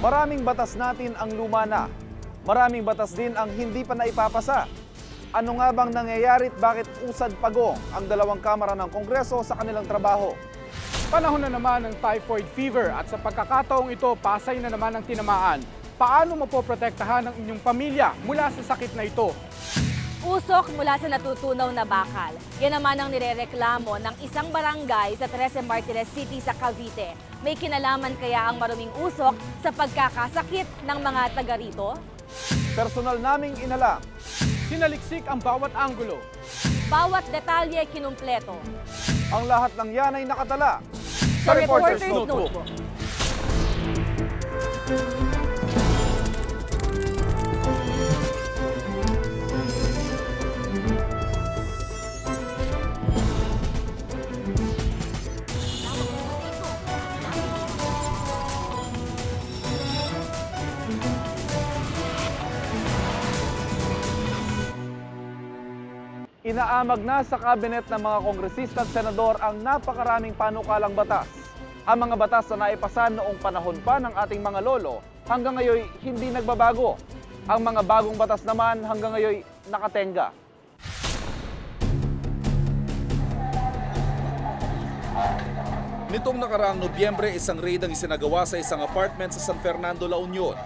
Maraming batas natin ang luma na. Maraming batas din ang hindi pa naipapasa. Ano nga bang nangyayari at bakit usad pagong ang dalawang kamara ng Kongreso sa kanilang trabaho? Panahon na naman ng typhoid fever at sa pagkakataong ito, Pasay na naman ang tinamaan. Paano mo po protektahan ang inyong pamilya mula sa sakit na ito? Usok mula sa natutunaw na bakal. Yan naman ang nirereklamo ng isang barangay sa Trece Martires City sa Cavite. May kinalaman kaya ang maruming usok sa pagkakasakit ng mga taga rito? Personal naming inalam. Sinaliksik ang bawat anggulo. Bawat detalye kinumpleto. Ang lahat ng yan ay nakatala Sa Reporter's Notebook. Inaamag na sa kabinet ng mga kongresista at senador ang napakaraming panukalang batas. Ang mga batas na naipasa noong panahon pa ng ating mga lolo hanggang ngayon hindi nagbabago. Ang mga bagong batas naman hanggang ngayon nakatenga. Nitong nakaraang Nobyembre, isang raid ang isinagawa sa isang apartment sa San Fernando, La Union.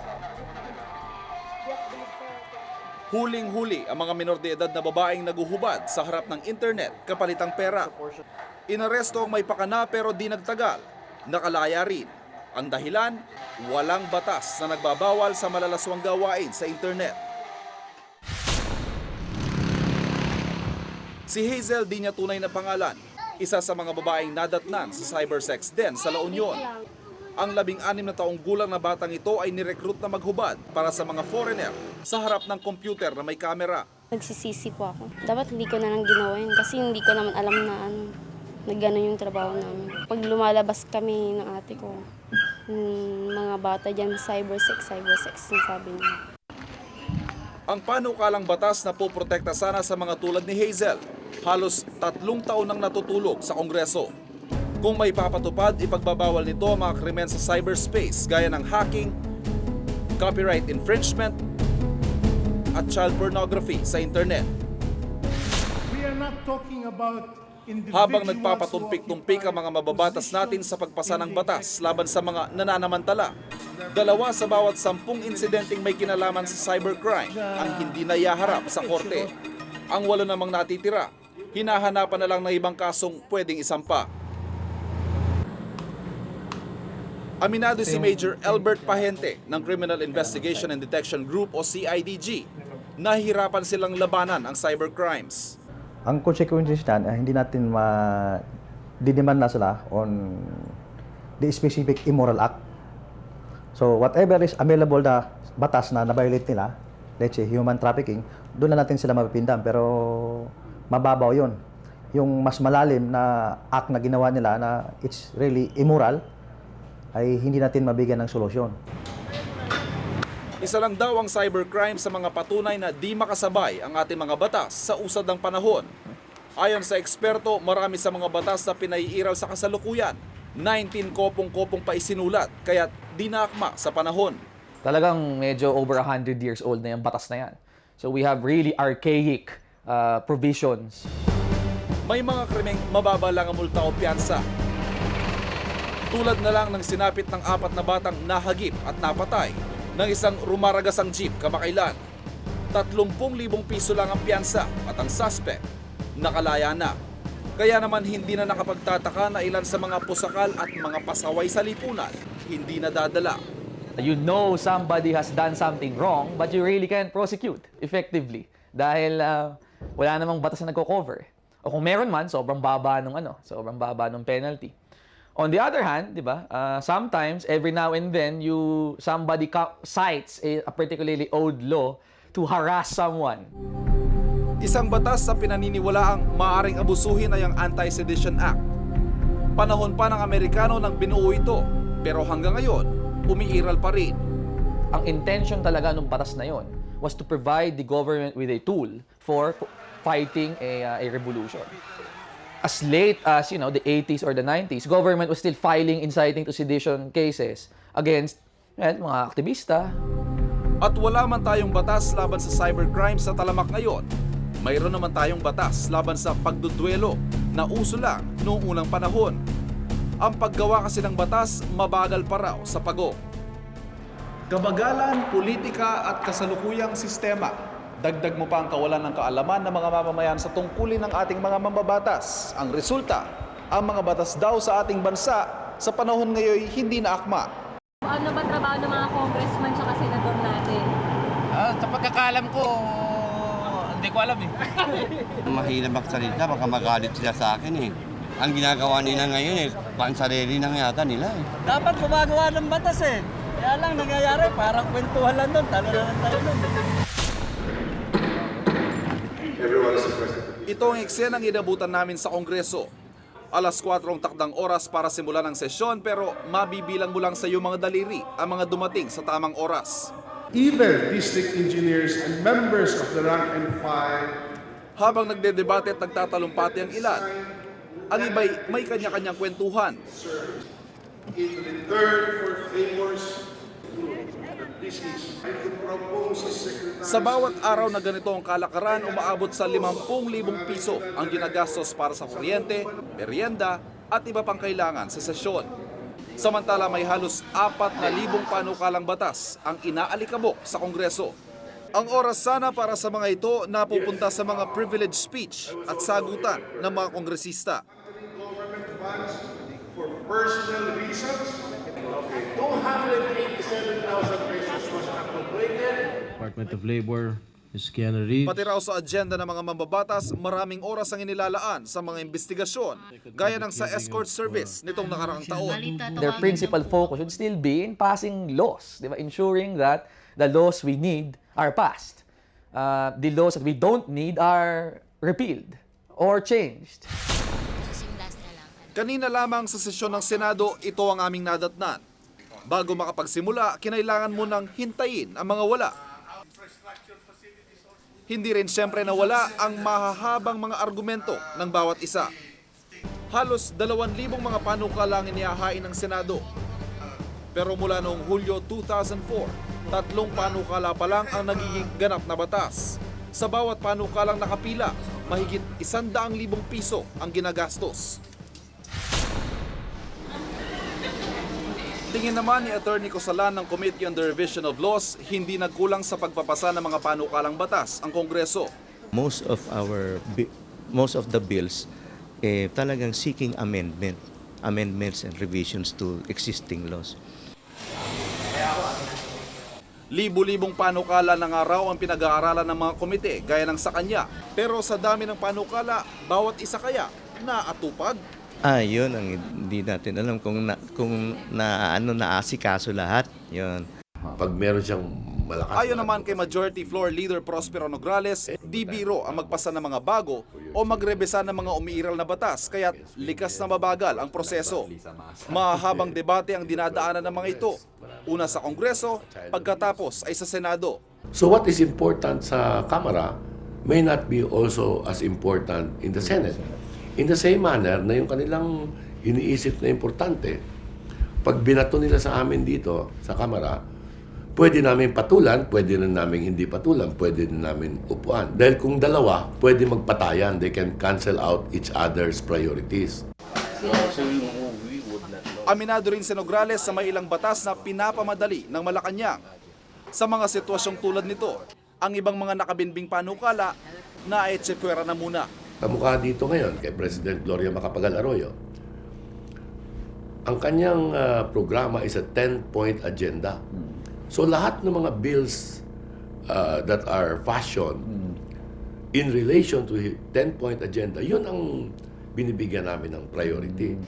Huling-huli ang mga minor de edad na babaeng naguhubad sa harap ng internet kapalitang pera. Inaresto ang may pakana pero di nagtagal. Nakalaya rin. Ang dahilan, walang batas na nagbabawal sa malalaswang gawain sa internet. Si Hazel di niya tunay na pangalan. Isa sa mga babaeng nadatnan sa cybersex den sa La Union. Ang 16 na taong gulang na batang ito ay nirecruit na maghubad para sa mga foreigner sa harap ng computer na may kamera. Nagsisisi po ako. Dapat hindi ko na lang ginawa yun kasi hindi ko naman alam na gano'n yung trabaho namin. Pag lumalabas kami ng ate ko, mga bata dyan, cybersex yung sabi niya. Ang panukalang batas na poprotekta sana sa mga tulad ni Hazel, halos 3 taon nang natutulog sa Kongreso. Kung may papatupad, ipagbabawal nito ang mga krimen sa cyberspace gaya ng hacking, copyright infringement, at child pornography sa internet. We are not talking about Habang nagpapatumpik-tumpik ang mga mababatas natin sa pagpasa ng batas laban sa mga nananamantala, 2 sa bawat 10 insidenteng may kinalaman sa cybercrime ang hindi nayaharap sa korte. Ang 8 namang natitira, hinahanapan na lang ng ibang kasong pwedeng isampa. Aminado si Major Albert Pahente ng Criminal Investigation and Detection Group o CIDG. Nahihirapan silang labanan ang cybercrimes. Ang consequences niyan, hindi natin didiman na sila on the specific immoral act. So whatever is available na batas na na-violate nila, let's say human trafficking, doon na natin sila mapipindam. Pero mababaw yun. Yung mas malalim na act na ginawa nila na it's really immoral, ay hindi natin mabigyan ng solusyon. Isa lang daw ang cybercrime sa mga patunay na di makasabay ang ating mga batas sa usad ng panahon. Ayon sa eksperto, marami sa mga batas na pinaiiral sa kasalukuyan. 19 kopong-kopong pa isinulat, kaya di naakma sa panahon. Talagang medyo over 100 years old na yung batas na yan. So we have really archaic provisions. May mga krimeng mababa lang ang multa o piyansa. Tulad na lang ng sinapit ng 4 na batang nahagip at napatay ng isang rumaragasang jeep kamakailan. 30,000 piso lang ang piyansa at ang suspect nakalaya na. Kaya naman hindi na nakapagtataka na ilan sa mga pusakal at mga pasaway sa lipunan hindi nadadala. You know somebody has done something wrong, but you really can't prosecute effectively dahil wala namang batas na nagko-cover. O kung meron man, sobrang baba nung penalty. On the other hand, di ba, sometimes, every now and then, somebody cites a particularly old law to harass someone. Isang batas sa pinaniniwalaang maaaring abusuhin ay ang Anti-Sedition Act. Panahon pa ng Amerikano nang binuo ito, pero hanggang ngayon, umiiral pa rin. Ang intention talaga ng batas na yon was to provide the government with a tool for fighting a revolution. as late as, the 80s or the 90s, government was still filing inciting to sedition cases against mga aktivista. At wala man tayong batas laban sa cybercrime sa talamak ngayon, mayroon naman tayong batas laban sa pagdudwelo na uso lang noong unang panahon. Ang paggawa kasi ng batas mabagal pa raw sa pagong. Kabagalan, politika at kasalukuyang sistema. Dagdag mo pa ang kawalan ng kaalaman ng mga mamamayan sa tungkulin ng ating mga mambabatas. Ang resulta, ang mga batas daw sa ating bansa sa panahon ngayon hindi na akma. Ano ba trabaho ng mga congressman at senador natin? Sa pagkakalam ko, hindi ko alam eh. Mahirap magsalita, baka magalit sila sa akin eh. Ang ginagawa nila ngayon eh, pansarili na yata nila eh. Dapat gumagawa ng batas eh. Kaya lang nangyayari, parang kwentuhan lang doon, talo na lang tayo doon. Ito ang eksenang inabutan namin sa Kongreso. Alas 4 takdang oras para simulan ang sesyon pero mabibilang mo lang sa iyong mga daliri ang mga dumating sa tamang oras. Even district engineers and members of the rank and file Habang nagdedebate at nagtatalumpati ang ilan, ang iba'y may kanya-kanyang kwentuhan. in return for favors that this is, I could propose a secretary. Sa bawat araw na ganito ang kalakaran, umaabot sa 50,000 piso ang ginagastos para sa kuryente, merienda at iba pang kailangan sa sesyon. Samantala may halos 4,000 panukalang batas ang inaalikabok sa Kongreso. Ang oras sana para sa mga ito napupunta sa mga privilege speech at sagutan ng mga kongresista. Government funds for personal reasons. 287,000 pesos was appropriated. Department of Labor, Ms. Keanu Reeves. Pati raw sa agenda ng mga mambabatas, maraming oras ang inilalaan sa mga investigasyon, gaya ng sa escort service nitong nakaraang taon. Their principal focus should still be in passing laws, di ba? Ensuring that the laws we need are passed. The laws that we don't need are repealed or changed. Kanina lamang sa sesyon ng Senado, ito ang aming nadatnan. Bago makapagsimula, kinailangan mo nang hintayin ang mga wala. Hindi rin siyempre nawala ang mahahabang mga argumento ng bawat isa. Halos 2,000 mga panukalang inihahain ng Senado. Pero mula noong Hulyo 2004, 3 panukala pa lang ang nagiging ganap na batas. Sa bawat panukalang nakapila, mahigit 100,000 piso ang ginagastos. Tingin naman ni Attorney Cosalan ng Committee on the Revision of Laws, hindi nagkulang sa pagpapasa ng mga panukalang batas ang Kongreso. Most of the bills talagang seeking amendments and revisions to existing laws. Libu-libong panukala ng araw ang pinag-aaralan ng mga komite gaya ng sa kanya. Pero sa dami ng panukala, bawat isa kaya naatupag? Yun ang hindi natin alam kung naasikaso lahat. Yun. Pag meron siyang malakas. Ayon naman kay Majority Floor Leader Prospero Nograles, di biro ang magpasa ng mga bago o magrebesa ng mga umiiral na batas, kaya likas na mabagal ang proseso. Mahahabang debate ang dinadaanan ng mga ito. Una sa Kongreso, pagkatapos ay sa Senado. So what is important sa Kamara may not be also as important in the Senate. In the same manner na yung kanilang iniisip na importante, pag binato nila sa amin dito sa Kamara, pwede namin patulan, pwede rin namin hindi patulan, pwede rin namin upuan. Dahil kung dalawa, pwede magpatayan. They can cancel out each other's priorities. Aminado rin si Nograles sa may ilang batas na pinapamadali ng Malacanang. Sa mga sitwasyong tulad nito, ang ibang mga nakabinbing panukala na etsepwera na muna. Kamukha dito ngayon kay President Gloria Macapagal Arroyo. Ang kanyang programa is a 10-point agenda. So lahat ng mga bills that are fashioned in relation to 10-point agenda, yun ang binibigyan namin ng priority.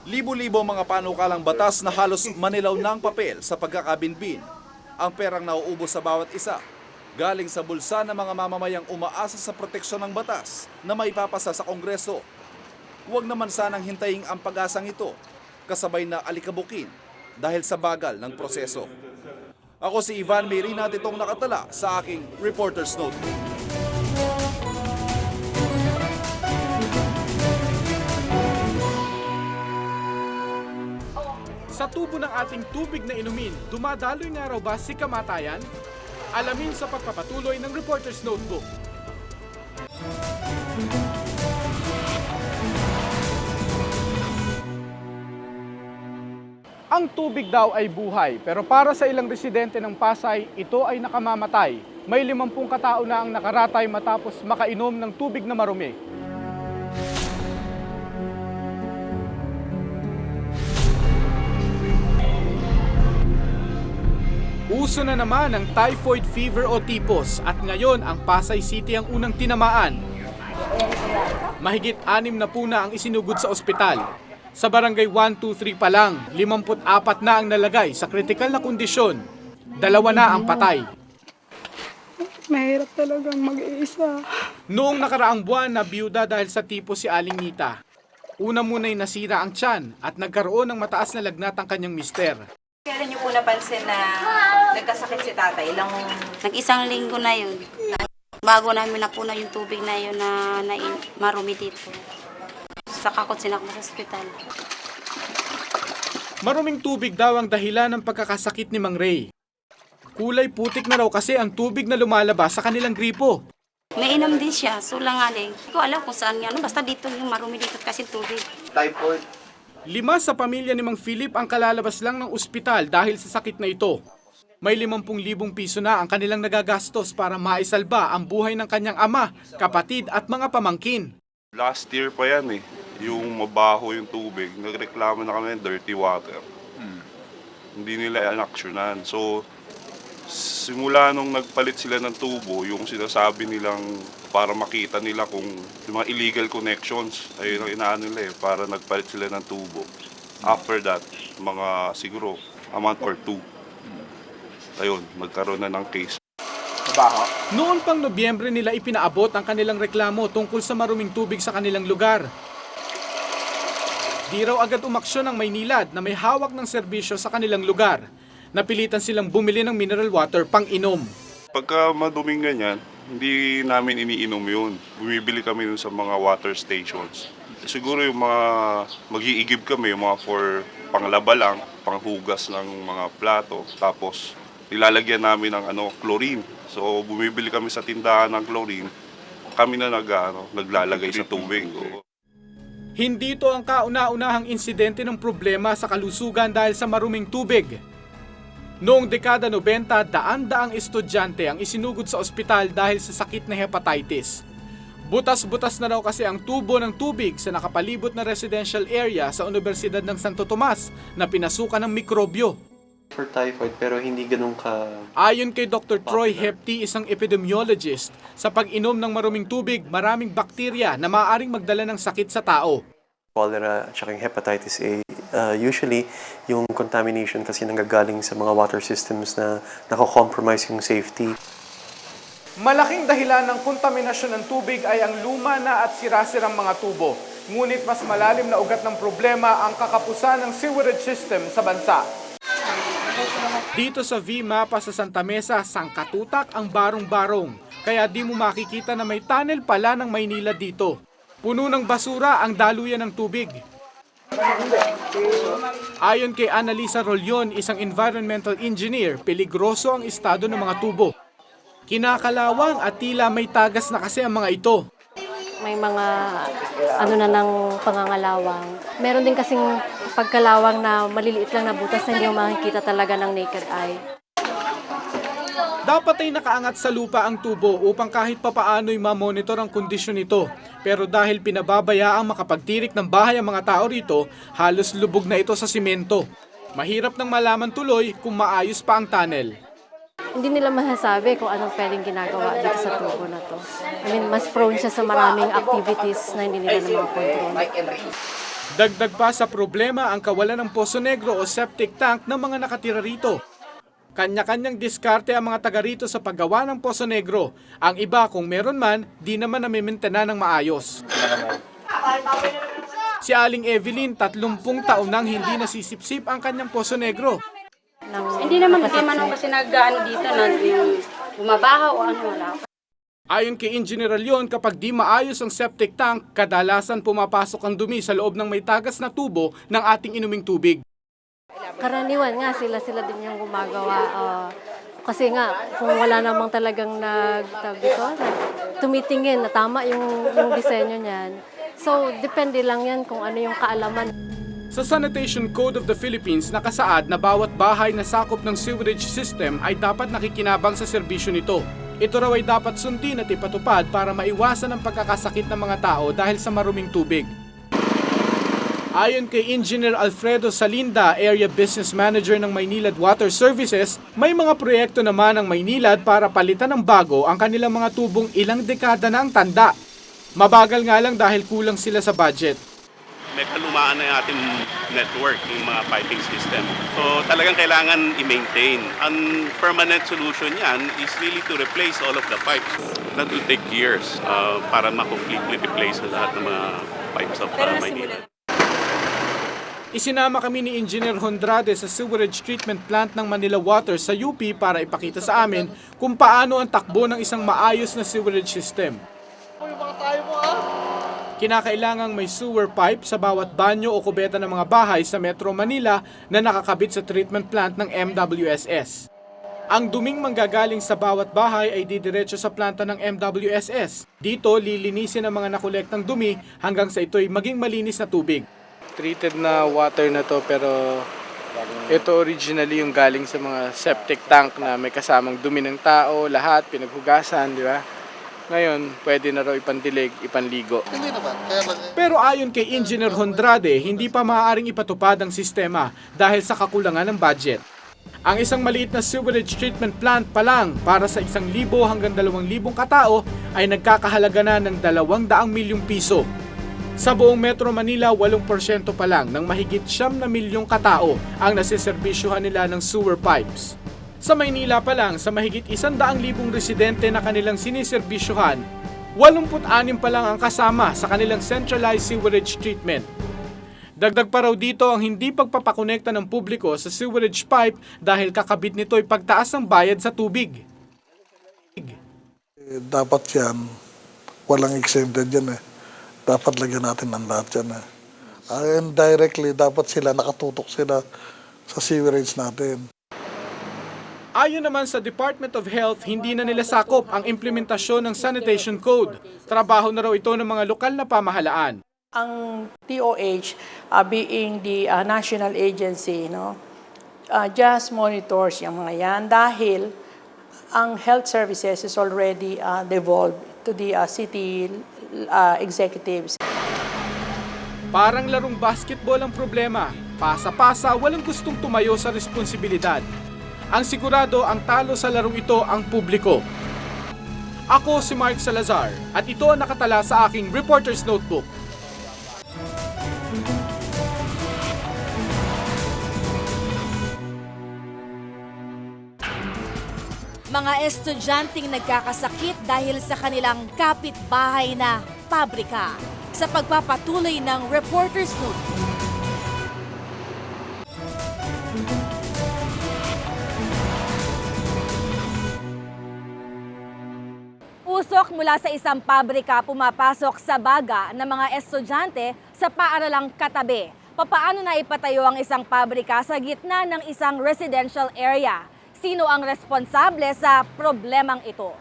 Libo-libo mga panukalang batas na halos manilaw ng papel sa pagkakabinbin. Ang perang nauubos sa bawat isa, galing sa bulsa ng mga mamamayang umaasa sa proteksyon ng batas na maipapasa sa Kongreso. Huwag naman sanang hintayin ang pag-asang ito, kasabay na alikabukin dahil sa bagal ng proseso. Ako si Ivan Mayrina, itong nakatala sa aking Reporter's Note. Sa tubo ng ating tubig na inumin, dumadaloy nga raw ba si kamatayan? Alamin sa pagpapatuloy ng Reporter's Notebook. Ang tubig daw ay buhay, pero para sa ilang residente ng Pasay, ito ay nakamamatay. May 50 katao na ang nakaratay matapos makainom ng tubig na marumi. Uso na naman ang typhoid fever o typhus at ngayon ang Pasay City ang unang tinamaan. Mahigit 6 na po na ang isinugod sa ospital. Sa barangay 123 pa lang, 54 na ang nalagay sa kritikal na kondisyon. 2 na ang patay. Mahirap talagang mag-iisa. Noong nakaraang buwan na biyuda dahil sa typhus si Aling Nita. Una muna'y nasira ang tiyan at nagkaroon ng mataas na lagnat ang kanyang mister. Kailan niyo po napansin na nagkasakit si tatay? Nag-1 linggo na yun. Bago namin napuna yung tubig na yun na marumi dito. Saka ko sinakbo sa ospital. Maruming tubig daw ang dahilan ng pagkakasakit ni Mang Ray. Kulay putik na raw kasi ang tubig na lumalabas sa kanilang gripo. May inom din siya, sulangaling. Hindi ko alam kung saan yan. Basta dito yung marumi dito kasi tubig. Typhoid. 5 sa pamilya ni Mang Philip ang kalalabas lang ng ospital dahil sa sakit na ito. May 50,000 piso na ang kanilang nagagastos para maisalba ang buhay ng kanyang ama, kapatid at mga pamangkin. Last year pa yan yung mabaho yung tubig. Nagreklamo na kami ng dirty water. Hindi nila inaksyonan. So, simula nung nagpalit sila ng tubo, yung sinasabi nilang para makita nila kung yung mga illegal connections, ayun ang inaano nila para nagpalit sila ng tubo. After that, mga siguro a month or 2, ayun, magkaroon na ng case. Noon pang Nobyembre nila ipinaabot ang kanilang reklamo tungkol sa maruming tubig sa kanilang lugar. Di raw agad umaksyon ang Maynilad na may hawak ng serbisyo sa kanilang lugar. Napilitan silang bumili ng mineral water pang inom. Pagka maduming ganyan, hindi namin iniinom yun. Bumibili kami dun sa mga water stations. Siguro yung mga mag-iigib kami, yung mga for panglaba lang, panghugas ng mga plato. Tapos nilalagyan namin ng chlorine. So bumibili kami sa tindahan ng chlorine. Kami na naglalagay sa tubig. Hindi ito ang kauna-unahang insidente ng problema sa kalusugan dahil sa maruming tubig. Noong dekada 90, daan-daang estudyante ang isinugod sa ospital dahil sa sakit na hepatitis. Butas-butas na raw kasi ang tubo ng tubig sa nakapalibot na residential area sa Universidad ng Santo Tomas na pinasukan ng mikrobyo. For typhoid pero hindi ganun ka... Ayon kay Dr. Troy Hepti, isang epidemiologist, sa pag-inom ng maruming tubig, maraming bakterya na maaaring magdala ng sakit sa tao. Cholera at saka yung hepatitis A, usually yung contamination kasi nanggagaling sa mga water systems na nako-compromise yung safety. Malaking dahilan ng kontaminasyon ng tubig ay ang luma na at sirasirang mga tubo. Ngunit mas malalim na ugat ng problema ang kakapusan ng sewerage system sa bansa. Dito sa V-Mapa sa Santa Mesa, sangkatutak ang barong-barong. Kaya di mo makikita na may tunnel pala ng Maynila dito. Puno ng basura ang daluyan ng tubig. Ayon kay Annalisa Rolyon, isang environmental engineer, peligroso ang estado ng mga tubo. Kinakalawang at tila may tagas na kasi ang mga ito. May mga ng pangangalawang. Meron din kasing pagkalawang na maliliit lang na butas na hindi mo makikita talaga ng naked eye. Dapat ay nakaangat sa lupa ang tubo upang kahit papaano'y mamonitor ang kondisyon nito. Pero dahil pinababayaang makapagtirik ng bahay ang mga tao rito, halos lubog na ito sa simento. Mahirap nang malaman tuloy kung maayos pa ang tunnel. Hindi nila masasabi kung anong pwedeng ginagawa dito sa tubo na to. Mas prone siya sa maraming activities na hindi nila na control. Dagdag pa sa problema ang kawalan ng Poso Negro o septic tank ng mga nakatira rito. Kanya-kanyang diskarte ang mga taga rito sa paggawa ng Poso Negro. Ang iba kung meron man, di naman namimentena ng maayos. Si Aling Evelyn, 30 taon nang hindi nasisipsip ang kanyang Poso Negro. Hindi naman kasi nag-ano dito na bumabaha o wala. Ayon kay Engineer Leon, kapag di maayos ang septic tank, kadalasan pumapasok ang dumi sa loob ng may tagas na tubo ng ating inuming tubig. Karaniwan nga, sila din yung gumagawa. Kasi nga, kung wala namang talagang tumitingin na tama yung disenyo niyan. So, depende lang yan kung ano yung kaalaman. Sa Sanitation Code of the Philippines, nakasaad na bawat bahay na sakop ng sewerage system ay dapat nakikinabang sa serbisyo nito. Ito raw ay dapat sundin at ipatupad para maiwasan ang pagkakasakit ng mga tao dahil sa maruming tubig. Ayon kay Engineer Alfredo Salinda, Area Business Manager ng Maynilad Water Services, may mga proyekto naman ng Maynilad para palitan ng bago ang kanilang mga tubong ilang dekada na ang tanda. Mabagal nga lang dahil kulang sila sa budget. May kalumaan na yung ating network, yung mga piping system. So talagang kailangan i-maintain. Ang permanent solution yan is really to replace all of the pipes. That will take years para ma-completely replace lahat ng mga pipes of Maynilad. Isinama kami ni Engineer Hondrade sa sewage treatment plant ng Manila Water sa UP para ipakita sa amin kung paano ang takbo ng isang maayos na sewerage system. Kinakailangang may sewer pipe sa bawat banyo o kubeta ng mga bahay sa Metro Manila na nakakabit sa treatment plant ng MWSS. Ang duming manggagaling sa bawat bahay ay didiretso sa planta ng MWSS. Dito, lilinisin ang mga nakolektang dumi hanggang sa ito'y maging malinis na tubig. Treated na water na to, pero ito originally yung galing sa mga septic tank na may kasamang dumi ng tao, lahat pinaghugasan, di ba? Ngayon, pwede na raw ipandilig, ipanligo. Pero ayon kay Engineer Hondrade, hindi pa maaaring ipatupad ang sistema dahil sa kakulangan ng budget. Ang isang maliit na sewage treatment plant pa lang para sa 1,000 hanggang 2,000 katao ay nagkakahalaga na ng 200 milyong piso. Sa buong Metro Manila, 8% pa lang ng mahigit 9 milyong katao ang nasiserbisyuhan nila ng sewer pipes. Sa Maynila pa lang, sa mahigit 100,000 residente na kanilang siniserbisyuhan, 86 pa lang ang kasama sa kanilang centralized sewerage treatment. Dagdag pa raw dito ang hindi pagpapakonekta ng publiko sa sewerage pipe dahil kakabit nito ay pagtaas ng bayad sa tubig. Dapat yan, walang exempted yan eh. Dapat lagyan natin ng lahat yan eh. And directly, dapat sila nakatutok sila sa sewerage natin. Ayon naman sa Department of Health, hindi na nila sakop ang implementasyon ng Sanitation Code. Trabaho na raw ito ng mga lokal na pamahalaan. Ang DOH, being the national agency, just monitors yung mga yan dahil ang health services is already devolved to the city executives. Parang larong basketball ang problema. Pasa-pasa, walang gustong tumayo sa responsibilidad. Ang sigurado ang talo sa larong ito ang publiko. Ako si Mark Salazar at ito ang nakatala sa aking Reporter's Notebook. Mga estudyanteng nagkakasakit dahil sa kanilang kapitbahay na pabrika. Sa pagpapatuloy ng Reporter's Notebook. Usok mula sa isang pabrika pumapasok sa baga ng mga estudyante sa paaralang katabi. Papaano na ipatayo ang isang pabrika sa gitna ng isang residential area? Sino ang responsable sa problemang ito?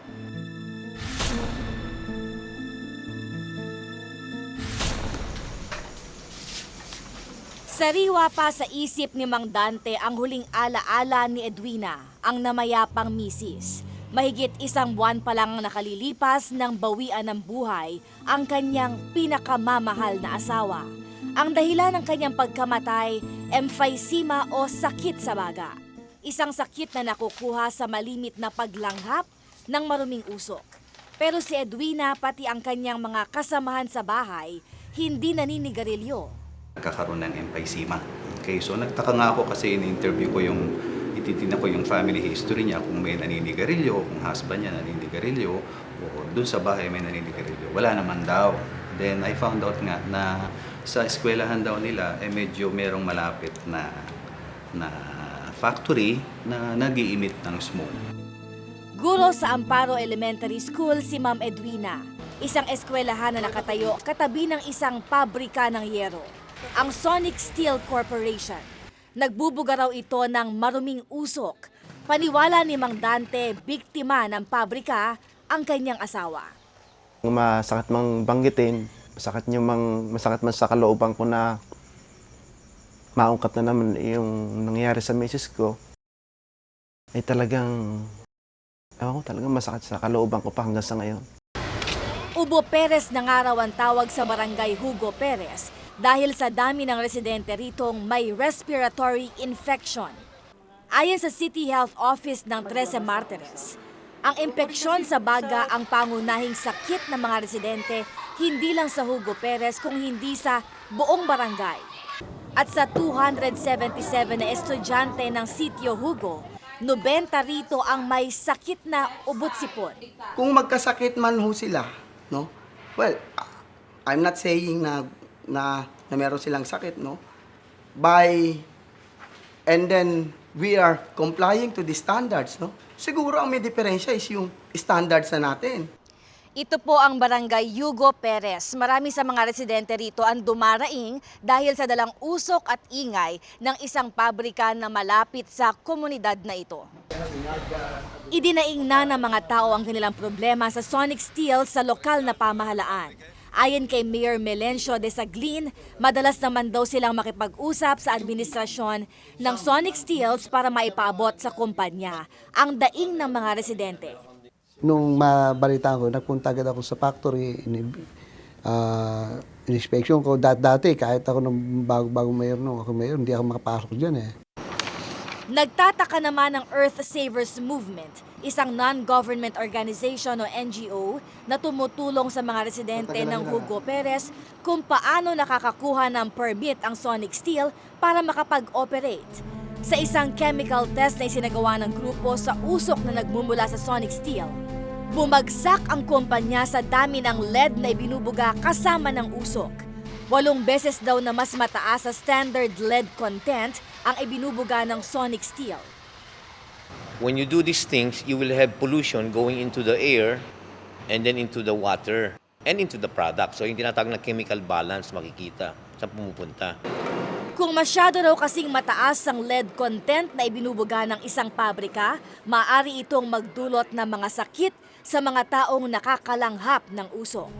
Sariwa pa sa isip ni Mang Dante ang huling alaala ni Edwina, ang namayapang misis. Mahigit 1 buwan pa lang nakalilipas ng bawian ng buhay ang kanyang pinakamamahal na asawa. Ang dahilan ng kanyang pagkamatay, emphysema o sakit sa baga. Isang sakit na nakukuha sa malimit na paglanghap ng maruming usok. Pero si Edwina pati ang kanyang mga kasamahan sa bahay, hindi naninigarilyo. Nagkakaroon ng emphysema. Okay, so nagtaka nga ako kasi in-interview ko ititignan ko yung family history niya kung may naninigarilyo, kung husband niya naninigarilyo, o dun sa bahay may naninigarilyo. Wala naman daw. Then I found out nga na sa eskwelahan daw nila, medyo merong malapit na factory na nag-i-emit ng smoke. Guro sa Amparo Elementary School si Ma'am Edwina, isang eskwelahan na nakatayo katabi ng isang pabrika ng yero, ang Sonic Steel Corporation. Nagbubuga raw ito ng maruming usok. Paniwala ni Mang Dante, biktima ng pabrika ang kanyang asawa. Masakit mang banggitin, masakit man sa kalooban ko na maungkat na naman yung nangyari sa misis ko, ay talagang masakit sa kalooban ko pa hanggang sa ngayon. Ubo Perez na nga raw ang tawag sa barangay Hugo Perez dahil sa dami ng residente ritong may respiratory infection. Ayon sa City Health Office ng 13 Martires, ang impeksyon sa baga ang pangunahing sakit ng mga residente hindi lang sa Hugo Perez kung hindi sa buong barangay. At sa 277 na estudyante ng Sitio Hugo, 90 rito ang may sakit na ubot-sipon. Kung magkasakit man ho sila, no? Well, I'm not saying na meron silang sakit, no? And then we are complying to the standards, no? Siguro ang may diferensya is yung standards na natin. Ito po ang barangay Hugo Perez. Marami sa mga residente rito ang dumaraing dahil sa dalang usok at ingay ng isang pabrika na malapit sa komunidad na ito. Idinaing na ng mga tao ang kanilang problema sa Sonic Steel sa lokal na pamahalaan. Ayon kay Mayor Melencio de Saglin, madalas naman daw silang makipag-usap sa administrasyon ng Sonic Steels para maipaabot sa kumpanya ang daing ng mga residente. Nung mabalitaan ko, nagpunta agad ako sa factory, in-inspection ko. Dati, kahit ako nung bago mayor, hindi ako makapasok dyan eh. Nagtataka naman ang Earth Savers Movement, isang non-government organization o NGO na tumutulong sa mga residente ng Hugo Perez kung paano nakakakuha ng permit ang Sonic Steel para makapag-operate. Sa isang chemical test na isinagawa ng grupo sa usok na nagmumula sa Sonic Steel, bumagsak ang kumpanya sa dami ng lead na ibinubuga kasama ng usok. 8 beses daw na mas mataas sa standard lead content ang ibinubuga ng Sonic Steel. When you do these things, you will have pollution going into the air and then into the water and into the product. So yung tinatawag na chemical balance makikita sa pumupunta. Kung masyado raw kasing mataas ang lead content na ibinubuga ng isang pabrika, maaari itong magdulot ng mga sakit sa mga taong nakakalanghap ng usok.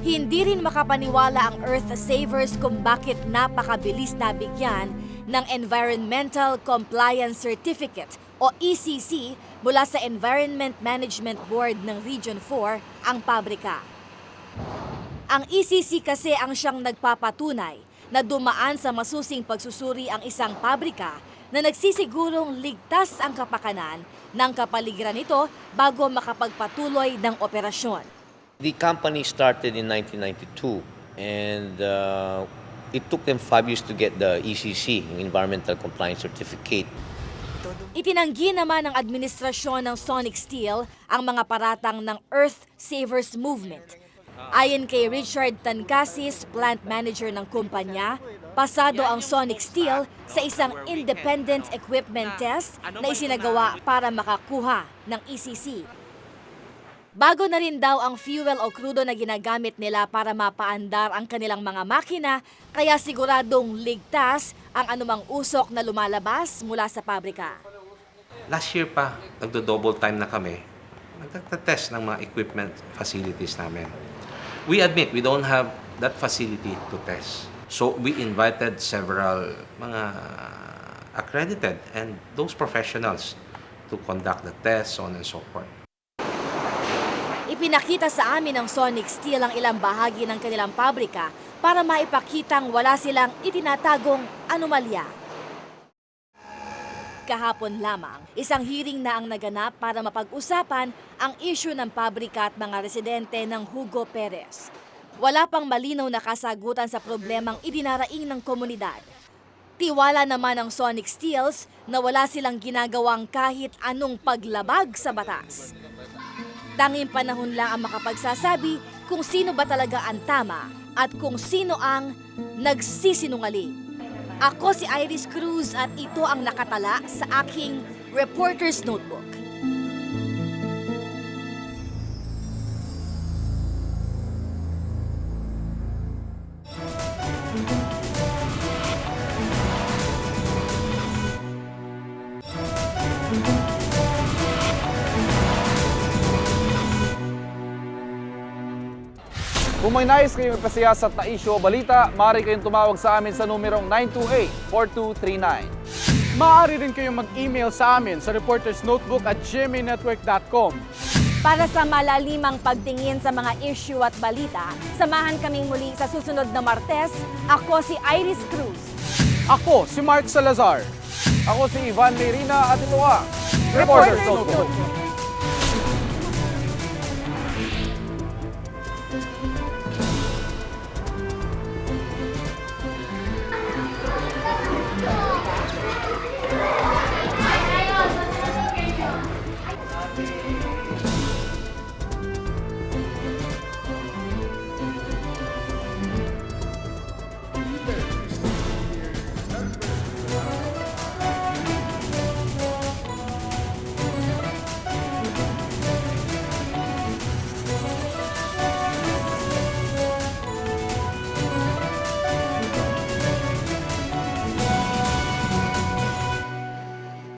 Hindi rin makapaniwala ang Earth Savers kung bakit napakabilis nabigyan ng Environmental Compliance Certificate o ECC mula sa Environment Management Board ng Region 4 ang pabrika. Ang ECC kasi ang siyang nagpapatunay na dumaan sa masusing pagsusuri ang isang pabrika na nagsisigurong ligtas ang kapakanan ng kapaligiran nito bago makapagpatuloy ng operasyon. The company started in 1992 and it took them 5 years to get the ECC, yung Environmental Compliance Certificate. Itinanggi naman ng administrasyon ng Sonic Steel ang mga paratang ng Earth Savers Movement. Ayon kay Richard Tancasis, plant manager ng kumpanya, pasado ang Sonic Steel sa isang independent equipment test na isinagawa para makakuha ng ECC. Bago na rin daw ang fuel o krudo na ginagamit nila para mapaandar ang kanilang mga makina, kaya siguradong ligtas ang anumang usok na lumalabas mula sa pabrika. Last year pa, nagdo-double time na kami. Nagtatest ng mga equipment facilities namin. We admit we don't have that facility to test. So we invited several mga accredited and those professionals to conduct the tests, so on and so forth. Ipinakita sa amin ng Sonic Steel ang ilang bahagi ng kanilang pabrika para maipakitang wala silang itinatagong anomalya. Kahapon lamang, isang hearing na ang naganap para mapag-usapan ang issue ng pabrika at mga residente ng Hugo Perez. Wala pang malinaw na kasagutan sa problemang idinaraing ng komunidad. Tiwala naman ng Sonic Steels na wala silang ginagawang kahit anong paglabag sa batas. Tanging panahon lang ang makapagsasabi kung sino ba talaga ang tama at kung sino ang nagsisinungaling. Ako si Iris Cruz at ito ang nakatala sa aking Reporter's Notebook. Kung may nais kayong ipasiyasat na issue o balita, maaari kayong tumawag sa amin sa numerong 928-4239. Maaari rin kayong mag-email sa amin sa reportersnotebook@gmanetwork.com. Para sa malalimang pagtingin sa mga issue at balita, samahan kaming muli sa susunod na Martes. Ako si Iris Cruz. Ako si Mark Salazar. Ako si Ivan Merina at ito ang Reporters Notebook.